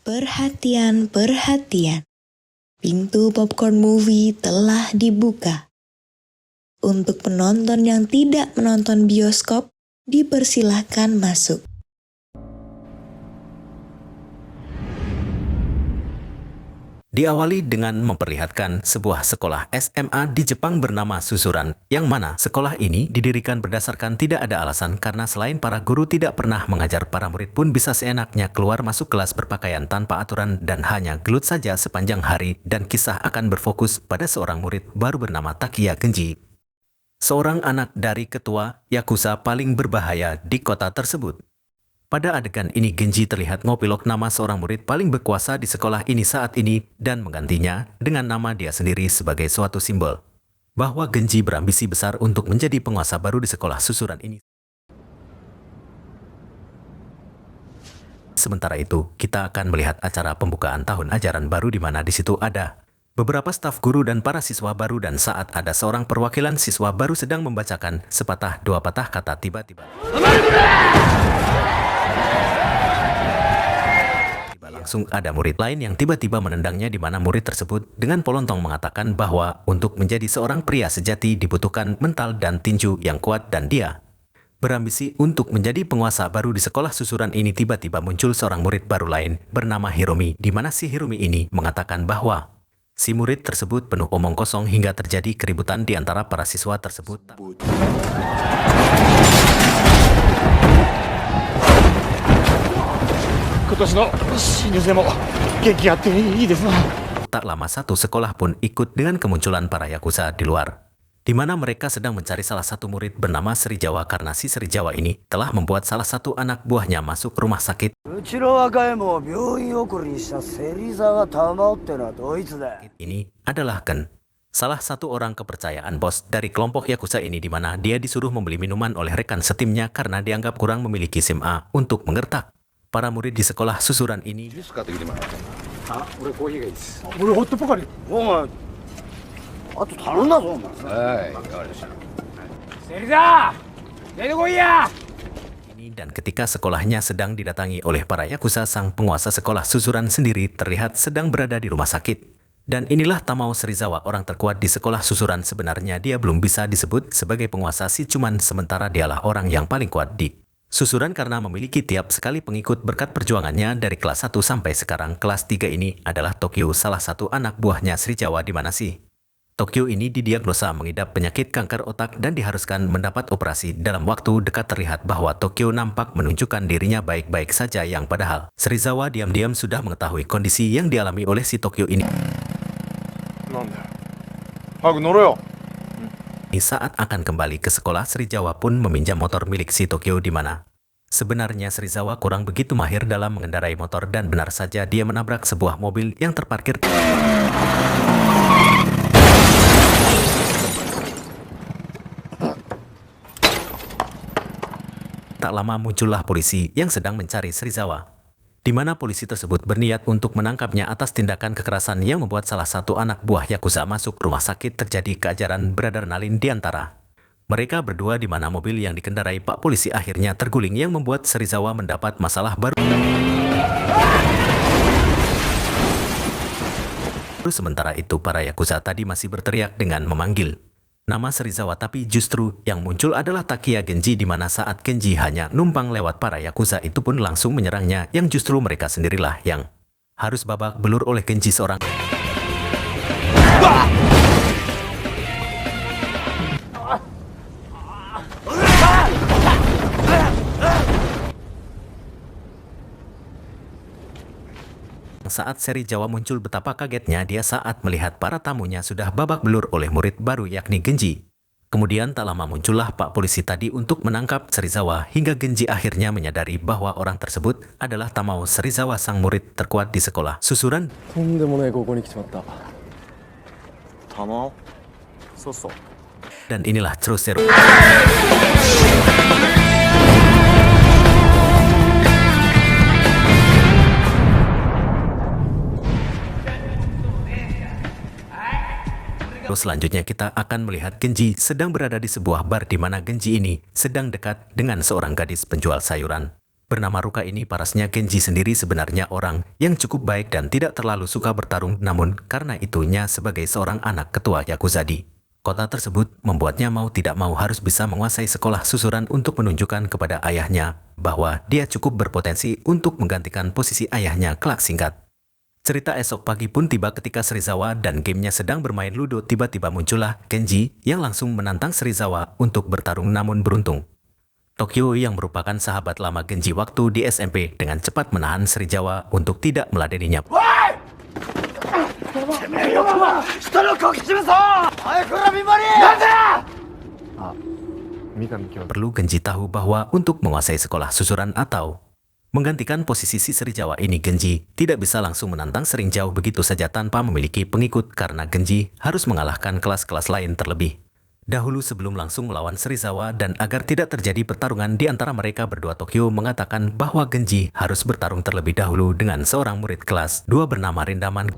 Perhatian, perhatian. Pintu popcorn movie telah dibuka. Untuk penonton yang tidak menonton bioskop, dipersilahkan masuk. Diawali dengan memperlihatkan sebuah sekolah SMA di Jepang bernama Susuran, yang mana sekolah ini didirikan berdasarkan tidak ada alasan karena selain para guru tidak pernah mengajar, para murid pun bisa seenaknya keluar masuk kelas berpakaian tanpa aturan dan hanya gelut saja sepanjang hari, dan kisah akan berfokus pada seorang murid baru bernama Takiya Genji. Seorang anak dari ketua Yakuza paling berbahaya di kota tersebut. Pada adegan ini Genji terlihat ngopilok nama seorang murid paling berkuasa di sekolah ini saat ini dan menggantinya dengan nama dia sendiri sebagai suatu simbol bahwa Genji berambisi besar untuk menjadi penguasa baru di sekolah Susuran ini. Sementara itu, kita akan melihat acara pembukaan tahun ajaran baru di mana di situ ada beberapa staf guru dan para siswa baru, dan saat ada seorang perwakilan siswa baru sedang membacakan sepatah dua patah kata, tiba-tiba langsung ada murid lain yang tiba-tiba menendangnya, di mana murid tersebut dengan polontong mengatakan bahwa untuk menjadi seorang pria sejati dibutuhkan mental dan tinju yang kuat, dan dia berambisi untuk menjadi penguasa baru di sekolah Susuran ini. Tiba-tiba muncul seorang murid baru lain bernama Hiromi, di mana si Hiromi ini mengatakan bahwa si murid tersebut penuh omong kosong hingga terjadi keributan di antara para siswa tersebut. Tak lama satu sekolah pun ikut dengan kemunculan para Yakuza di luar, di mana mereka sedang mencari salah satu murid bernama Serizawa karena si Serizawa ini telah membuat salah satu anak buahnya masuk rumah sakit. Ini adalah Ken, salah satu orang kepercayaan bos dari kelompok Yakuza ini, di mana dia disuruh membeli minuman oleh rekan setimnya karena dianggap kurang memiliki SIM A untuk mengertak para murid di sekolah Susuran ini. Dan ketika sekolahnya sedang didatangi oleh para Yakuza, sang penguasa sekolah Susuran sendiri terlihat sedang berada di rumah sakit. Dan inilah Tamao Serizawa, orang terkuat di sekolah Susuran. Sebenarnya dia belum bisa disebut sebagai penguasa sih, cuman sementara dialah orang yang paling kuat di Susuran karena memiliki tiap sekali pengikut berkat perjuangannya dari kelas 1 sampai sekarang kelas 3 ini adalah Tokyo, salah satu anak buahnya Serizawa, di mana sih Tokyo ini didiagnosa mengidap penyakit kanker otak dan diharuskan mendapat operasi dalam waktu dekat. Terlihat bahwa Tokyo nampak menunjukkan dirinya baik-baik saja, yang padahal Serizawa diam-diam sudah mengetahui kondisi yang dialami oleh si Tokyo ini. Saat akan kembali ke sekolah, Serizawa pun meminjam motor milik si Tokyo, di mana sebenarnya Serizawa kurang begitu mahir dalam mengendarai motor, dan benar saja dia menabrak sebuah mobil yang terparkir. Tak lama muncullah polisi yang sedang mencari Serizawa, di mana polisi tersebut berniat untuk menangkapnya atas tindakan kekerasan yang membuat salah satu anak buah Yakuza masuk rumah sakit. Terjadi keajaran beradrenalin di antara mereka berdua, di mana mobil yang dikendarai Pak Polisi akhirnya terguling yang membuat Serizawa mendapat masalah baru. Sementara itu para Yakuza tadi masih berteriak dengan memanggil nama Serizawa, tapi justru yang muncul adalah Takiya Genji, di mana saat Genji hanya numpang lewat, para Yakuza itu pun langsung menyerangnya, yang justru mereka sendirilah yang harus babak belur oleh Genji seorang. Saat Serizawa muncul, betapa kagetnya dia saat melihat para tamunya sudah babak belur oleh murid baru yakni Genji. Kemudian tak lama muncullah Pak Polisi tadi untuk menangkap Serizawa, hingga Genji akhirnya menyadari bahwa orang tersebut adalah Tamao Serizawa, sang murid terkuat di sekolah Susuran. Dan inilah True Zero. Selanjutnya kita akan melihat Genji sedang berada di sebuah bar, di mana Genji ini sedang dekat dengan seorang gadis penjual sayuran. Bernama Ruka ini parasnya Genji sendiri sebenarnya orang yang cukup baik dan tidak terlalu suka bertarung, namun karena itunya sebagai seorang anak ketua Yakuza di kota tersebut membuatnya mau tidak mau harus bisa menguasai sekolah susuran untuk menunjukkan kepada ayahnya bahwa dia cukup berpotensi untuk menggantikan posisi ayahnya kelak. Singkat cerita, esok pagi pun tiba ketika Serizawa dan gamenya sedang bermain ludo. Tiba-tiba muncullah Genji yang langsung menantang Serizawa untuk bertarung, namun beruntung Tokyo yang merupakan sahabat lama Genji waktu di SMP dengan cepat menahan Serizawa untuk tidak meladeninya. Perlu Genji tahu bahwa untuk menguasai sekolah susuran atau menggantikan posisi si Serizawa ini, Genji tidak bisa langsung menantang sering jauh begitu saja tanpa memiliki pengikut, karena Genji harus mengalahkan kelas-kelas lain terlebih dahulu sebelum langsung melawan Serizawa. Dan agar tidak terjadi pertarungan di antara mereka berdua, Tokyo mengatakan bahwa Genji harus bertarung terlebih dahulu dengan seorang murid kelas 2 bernama Rindaman.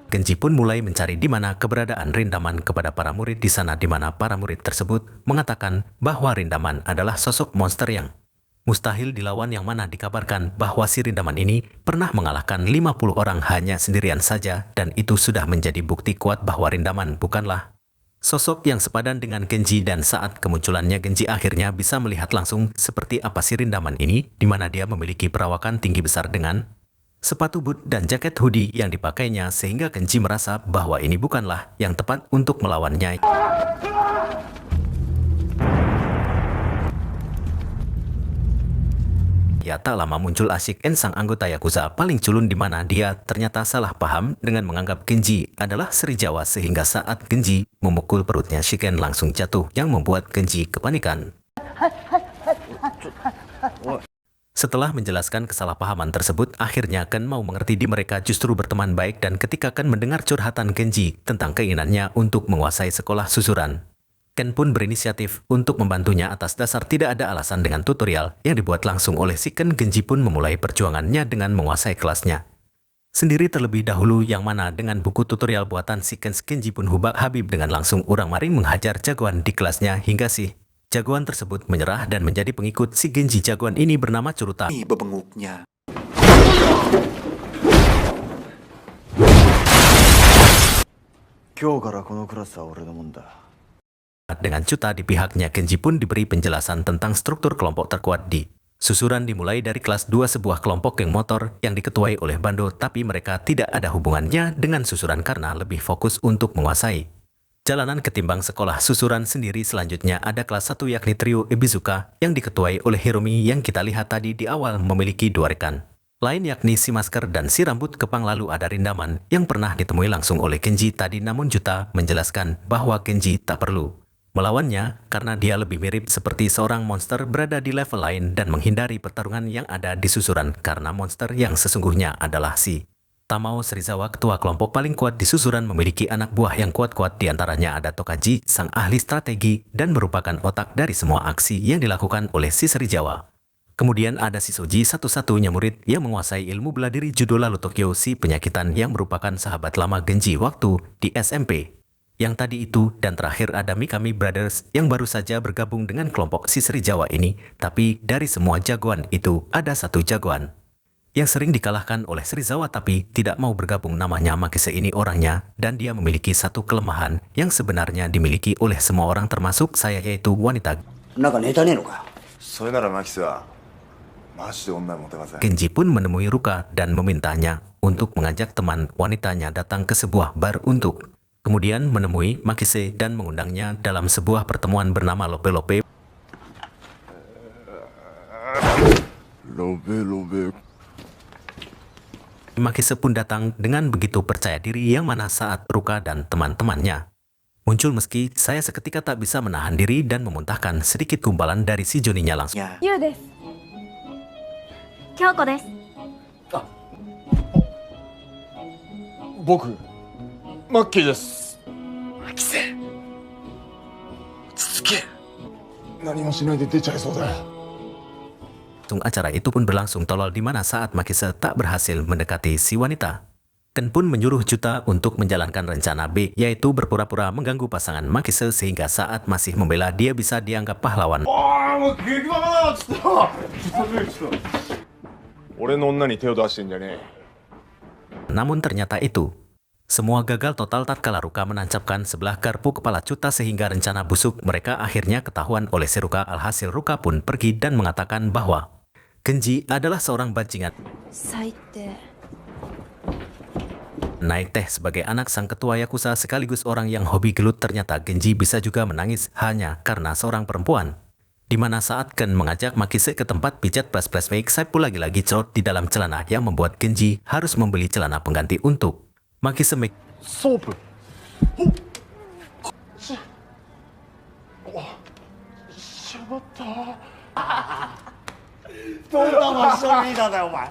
Genji pun mulai mencari di mana keberadaan Rindaman kepada para murid di sana, di mana para murid tersebut mengatakan bahwa Rindaman adalah sosok monster yang mustahil dilawan, yang mana dikabarkan bahwa si Rindaman ini pernah mengalahkan 50 orang hanya sendirian saja, dan itu sudah menjadi bukti kuat bahwa Rindaman bukanlah sosok yang sepadan dengan Genji. Dan saat kemunculannya, Genji akhirnya bisa melihat langsung seperti apa si Rindaman ini, di mana dia memiliki perawakan tinggi besar dengan sepatu boot dan jaket hoodie yang dipakainya, sehingga Genji merasa bahwa ini bukanlah yang tepat untuk melawannya. Ya, tak lama muncul Ashik-en, sang anggota Yakuza paling culun, di mana dia ternyata salah paham dengan menganggap Genji adalah Serizawa, sehingga saat Genji memukul perutnya, Shiken langsung jatuh yang membuat Genji kepanikan. Setelah menjelaskan kesalahpahaman tersebut, akhirnya Ken mau mengerti di mereka justru berteman baik, dan ketika Ken mendengar curhatan Genji tentang keinginannya untuk menguasai sekolah susuran, Ken pun berinisiatif untuk membantunya atas dasar tidak ada alasan. Dengan tutorial yang dibuat langsung oleh si Ken, Genji pun memulai perjuangannya dengan menguasai kelasnya sendiri terlebih dahulu, yang mana dengan buku tutorial buatan si Ken, Genji pun hubak habib dengan langsung urang maring menghajar jagoan di kelasnya hingga si jagoan tersebut menyerah dan menjadi pengikut si Genji. Jagoan ini bernama Curuta. Bebenguknya. Dengan Cuta di pihaknya, Genji pun diberi penjelasan tentang struktur kelompok terkuat di susuran, dimulai dari kelas 2, sebuah kelompok geng motor yang diketuai oleh Bando, tapi mereka tidak ada hubungannya dengan susuran karena lebih fokus untuk menguasai jalanan ketimbang sekolah susuran sendiri. Selanjutnya ada kelas 1 yakni trio Ibizuka yang diketuai oleh Hiromi yang kita lihat tadi di awal memiliki 2 rekan lain yakni si masker dan si rambut kepang. Lalu ada Rindaman yang pernah ditemui langsung oleh Genji tadi, namun Juta menjelaskan bahwa Genji tak perlu melawannya karena dia lebih mirip seperti seorang monster berada di level lain dan menghindari pertarungan yang ada di susuran, karena monster yang sesungguhnya adalah si Tamao. Serizawa, ketua kelompok paling kuat di susuran, memiliki anak buah yang kuat-kuat, diantaranya ada Tokaji, sang ahli strategi dan merupakan otak dari semua aksi yang dilakukan oleh si Serizawa. Kemudian ada si Soji, satu-satunya murid yang menguasai ilmu bela diri judo. Lalu Tokyo, si penyakitan yang merupakan sahabat lama Genji waktu di SMP yang tadi itu, dan terakhir ada Mikami Brothers yang baru saja bergabung dengan kelompok si Serizawa ini. Tapi dari semua jagoan itu ada satu jagoan yang sering dikalahkan oleh Serizawa tapi tidak mau bergabung, namanya Makise. Ini orangnya, dan dia memiliki satu kelemahan yang sebenarnya dimiliki oleh semua orang termasuk saya, yaitu wanita. Genji pun menemui Ruka dan memintanya untuk mengajak teman wanitanya datang ke sebuah bar untuk kemudian menemui Makise dan mengundangnya dalam sebuah pertemuan bernama Lope Lope. Makise pun datang dengan begitu percaya diri, yang mana saat Ruka dan teman-temannya muncul, meski saya seketika tak bisa menahan diri dan memuntahkan sedikit gumpalan dari si Joninya langsung. Yu desu. Kyoko desu. Boku Maki desu. Makise. Tsuke. Nani mo shinai de dechaisou da. Acara itu pun berlangsung tolol, di mana saat Makise tak berhasil mendekati si wanita. Ken pun menyuruh Juta untuk menjalankan rencana B, yaitu berpura-pura mengganggu pasangan Makise sehingga saat masih membela dia bisa dianggap pahlawan. もう激ママだっつってよ。ちょっと俺の女に手を出してんじゃねえ。 Namun ternyata itu semua gagal total tatkala Ruka menancapkan sebelah garpu kepala Juta sehingga rencana busuk mereka akhirnya ketahuan oleh si Ruka. Alhasil Ruka pun pergi dan mengatakan bahwa Genji adalah seorang bajingan. 最低。 Naik teh sebagai anak sang ketua Yakuza sekaligus orang yang hobi gelut, ternyata Genji bisa juga menangis hanya karena seorang perempuan. Di mana saat Ken mengajak Makise ke tempat pijat plus make, Saipul lagi-lagi cerot di dalam celana yang membuat Genji harus membeli celana pengganti untuk Makise make. ソープ。しまった。どんなマッションリーダーだよお前。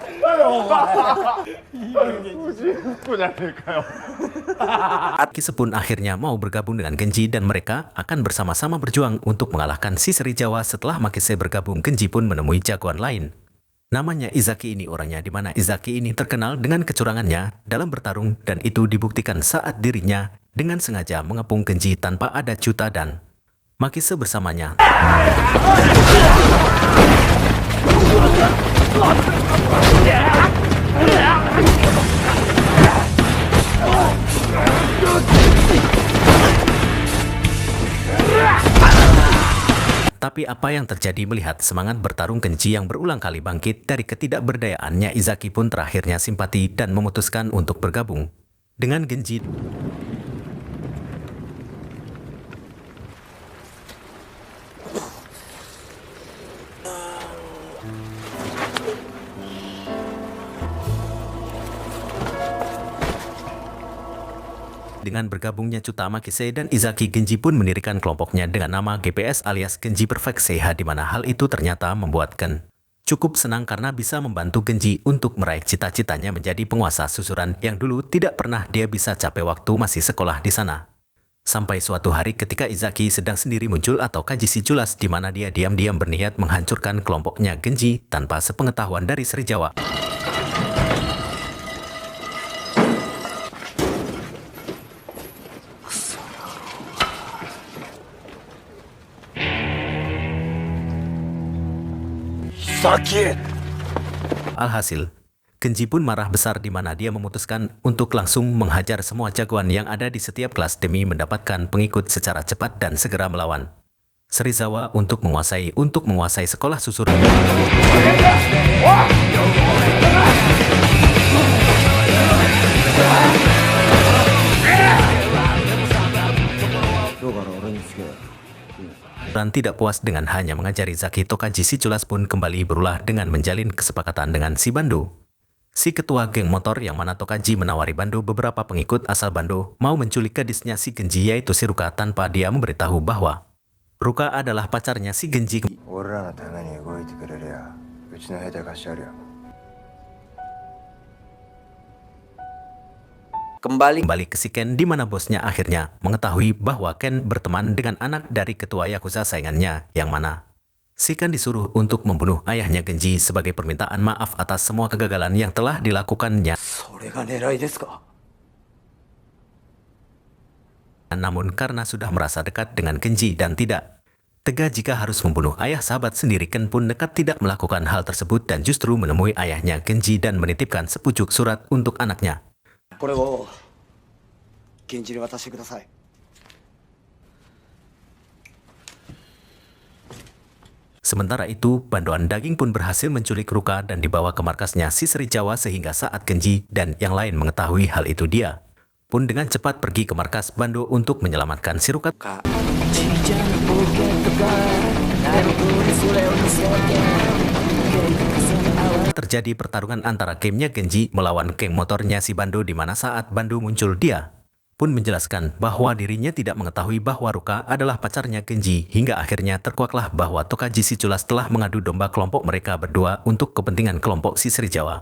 じゃねえかよ。 Makise pun akhirnya mau bergabung dengan Genji dan mereka akan bersama-sama berjuang untuk mengalahkan si Seri Jawa. Setelah Makise bergabung, Genji pun menemui jagoan lain. Namanya Izaki. Ini orangnya di mana Izaki ini terkenal dengan kecurangannya dalam bertarung dan itu dibuktikan saat dirinya dengan sengaja mengepung Genji tanpa ada Juta dan Makise bersamanya. Tapi apa yang terjadi melihat semangat bertarung Genji yang berulang kali bangkit dari ketidakberdayaannya, Izaki pun terakhirnya simpati dan memutuskan untuk bergabung dengan Genji. Dengan bergabungnya Juta, Makise dan Izaki, Genji pun mendirikan kelompoknya dengan nama GPS alias Genji Perfect CH, di mana hal itu ternyata membuat Ken cukup senang karena bisa membantu Genji untuk meraih cita-citanya menjadi penguasa susuran yang dulu tidak pernah dia bisa capai waktu masih sekolah di sana. Sampai suatu hari ketika Izaki sedang sendiri muncul atau Kajisi Julas, di mana dia diam-diam berniat menghancurkan kelompoknya Genji tanpa sepengetahuan dari Seri Jawa. Sakit. Alhasil, Genji pun marah besar di mana dia memutuskan untuk langsung menghajar semua jagoan yang ada di setiap kelas demi mendapatkan pengikut secara cepat dan segera melawan Seri Jawa untuk menguasai sekolah susuran. Dan tidak puas dengan hanya mengajari Zaki, Tokaji si Culas pun kembali berulah dengan menjalin kesepakatan dengan si Bando, si ketua geng motor, yang mana Tokaji menawari Bando beberapa pengikut asal Bando mau menculik gadisnya si Genji yaitu si Ruka tanpa dia memberitahu bahwa Ruka adalah pacarnya si Genji. Kembali ke si Ken, di mana bosnya akhirnya mengetahui bahwa Ken berteman dengan anak dari ketua Yakuza saingannya, yang mana si Ken disuruh untuk membunuh ayahnya Genji sebagai permintaan maaf atas semua kegagalan yang telah dilakukannya. Namun karena sudah merasa dekat dengan Genji dan tidak tega jika harus membunuh ayah sahabat sendiri, Ken pun nekat tidak melakukan hal tersebut dan justru menemui ayahnya Genji dan menitipkan sepucuk surat untuk anaknya. Sementara itu, bandoan daging pun berhasil menculik Ruka dan dibawa ke markasnya si Seri Jawa, sehingga saat Genji dan yang lain mengetahui hal itu, dia pun dengan cepat pergi ke markas Bando untuk menyelamatkan si Ruka. Terjadi pertarungan antara gamenya Genji melawan geng motornya si Bando, di mana saat Bando muncul dia pun menjelaskan bahwa dirinya tidak mengetahui bahwa Ruka adalah pacarnya Genji, hingga akhirnya terkuaklah bahwa Tokaji si Culas telah mengadu domba kelompok mereka berdua untuk kepentingan kelompok si Seri Jawa.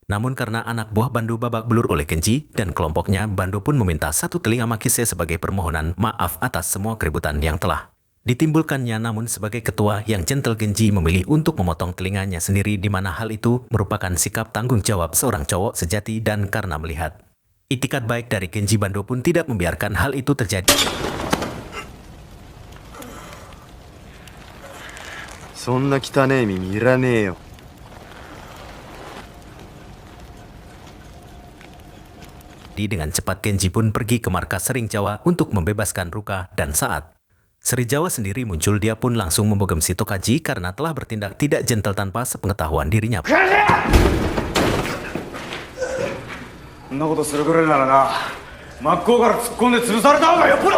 Namun karena anak buah Bando babak belur oleh Genji dan kelompoknya, Bando pun meminta satu telinga Makise sebagai permohonan maaf atas semua keributan yang telah Ditimbulkannya namun sebagai ketua yang gentle, Genji memilih untuk memotong telinganya sendiri, di mana hal itu merupakan sikap tanggung jawab seorang cowok sejati, dan karena melihat itikat baik dari Genji, Bando pun tidak membiarkan hal itu terjadi. そんな汚ねえ耳いらねえよ。 Dengan cepat Genji pun pergi ke markas Sering Jawa untuk membebaskan Ruka, dan saat Seri Jawa sendiri muncul, dia pun langsung membogem si Tokaji karena telah bertindak tidak gentle tanpa sepengetahuan dirinya. そんなことするぐらいならな、真っ向から突っ込んで潰された方がよっぽど。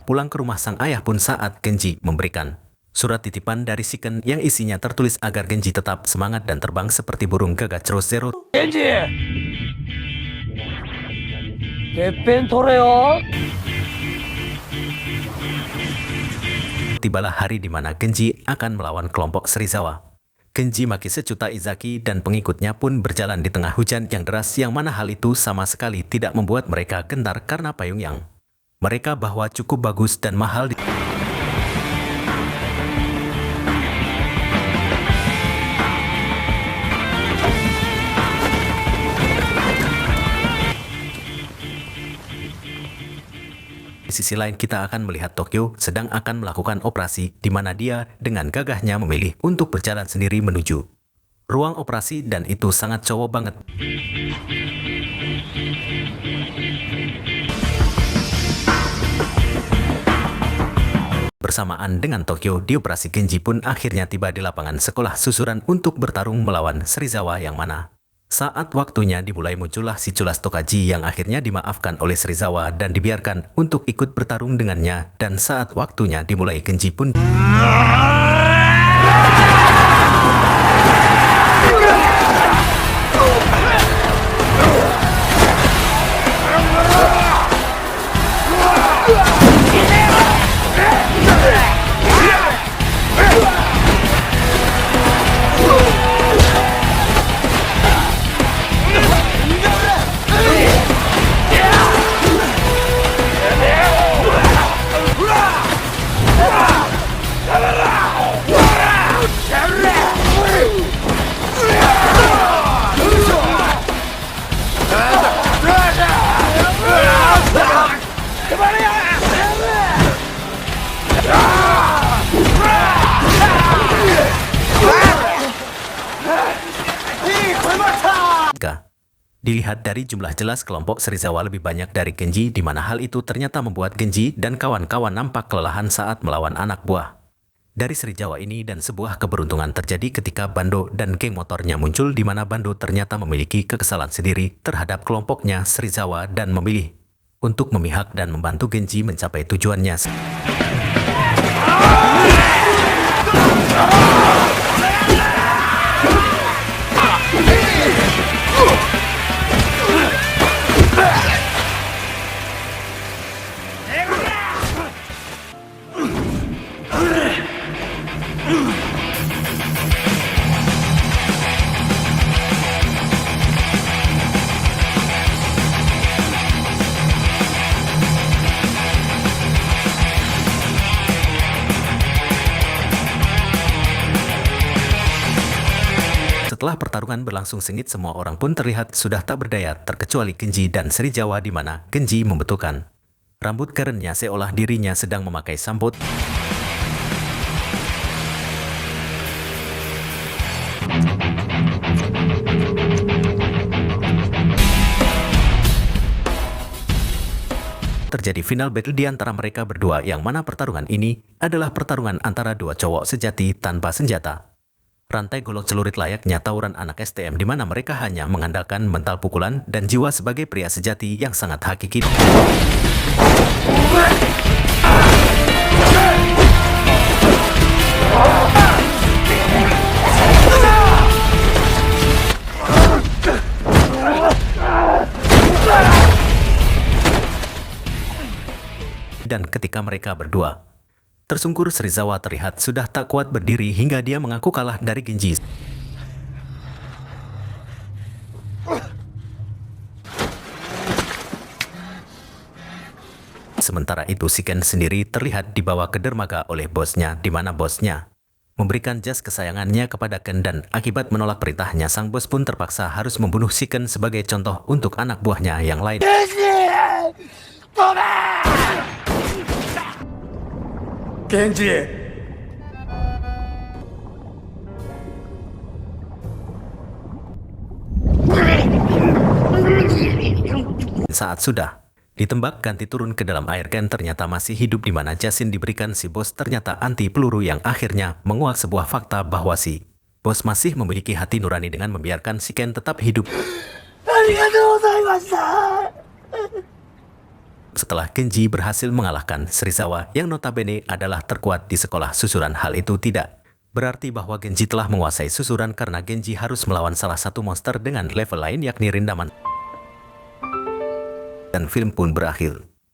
Pulang ke rumah sang ayah pun saat Genji memberikan surat titipan dari Shiken yang isinya tertulis agar Genji tetap semangat dan terbang seperti burung gagak terus Zero. Genji! Teppen toreo! Tibalah hari di mana Genji akan melawan kelompok Serizawa. Genji, Maki, Secuta, Izaki, dan pengikutnya pun berjalan di tengah hujan yang deras, yang mana hal itu sama sekali tidak membuat mereka gentar karena payung yang mereka bawa cukup bagus dan mahal. Di sisi lain kita akan melihat Tokyo sedang akan melakukan operasi, di mana dia dengan gagahnya memilih untuk berjalan sendiri menuju ruang operasi, dan itu sangat cowok banget. Bersamaan dengan Tokyo di operasi, Genji pun akhirnya tiba di lapangan sekolah susuran untuk bertarung melawan Serizawa, yang mana saat waktunya dimulai muncullah si culas Tokaji yang akhirnya dimaafkan oleh Serizawa dan dibiarkan untuk ikut bertarung dengannya, dan saat waktunya dimulai Genji pun dilihat dari jumlah jelas kelompok Serizawa lebih banyak dari Genji, di mana hal itu ternyata membuat Genji dan kawan-kawan nampak kelelahan saat melawan anak buah dari Serizawa ini, dan sebuah keberuntungan terjadi ketika Bando dan geng motornya muncul, di mana Bando ternyata memiliki kekesalan sendiri terhadap kelompoknya Serizawa dan memilih untuk memihak dan membantu Genji mencapai tujuannya. Setelah pertarungan berlangsung sengit, semua orang pun terlihat sudah tak berdaya terkecuali Genji dan Serizawa, di mana Genji membutuhkan rambut kerennya seolah dirinya sedang memakai samput. Terjadi final battle di antara mereka berdua, yang mana pertarungan ini adalah pertarungan antara dua cowok sejati tanpa senjata. Rantai golok celurit layaknya tawuran anak STM, di mana mereka hanya mengandalkan mental pukulan dan jiwa sebagai pria sejati yang sangat hakiki. Dan ketika mereka berdua tersungkur, Serizawa terlihat sudah tak kuat berdiri hingga dia mengaku kalah dari Genji. Sementara itu Shiken sendiri terlihat dibawa ke dermaga oleh bosnya, di mana bosnya memberikan jas kesayangannya kepada Ken, dan akibat menolak perintahnya sang bos pun terpaksa harus membunuh Shiken sebagai contoh untuk anak buahnya yang lain. Genji! Saat sudah ditembak ganti turun ke dalam air, Ken ternyata masih hidup, di mana Jasin diberikan si bos ternyata anti peluru yang akhirnya menguak sebuah fakta bahwa si bos masih memiliki hati nurani dengan membiarkan si Ken tetap hidup. Setelah Genji berhasil mengalahkan Serizawa yang notabene adalah terkuat di sekolah susuran, hal itu tidak berarti bahwa Genji telah menguasai susuran, karena Genji harus melawan salah satu monster dengan level lain yakni Rindaman. Dan film pun berakhir.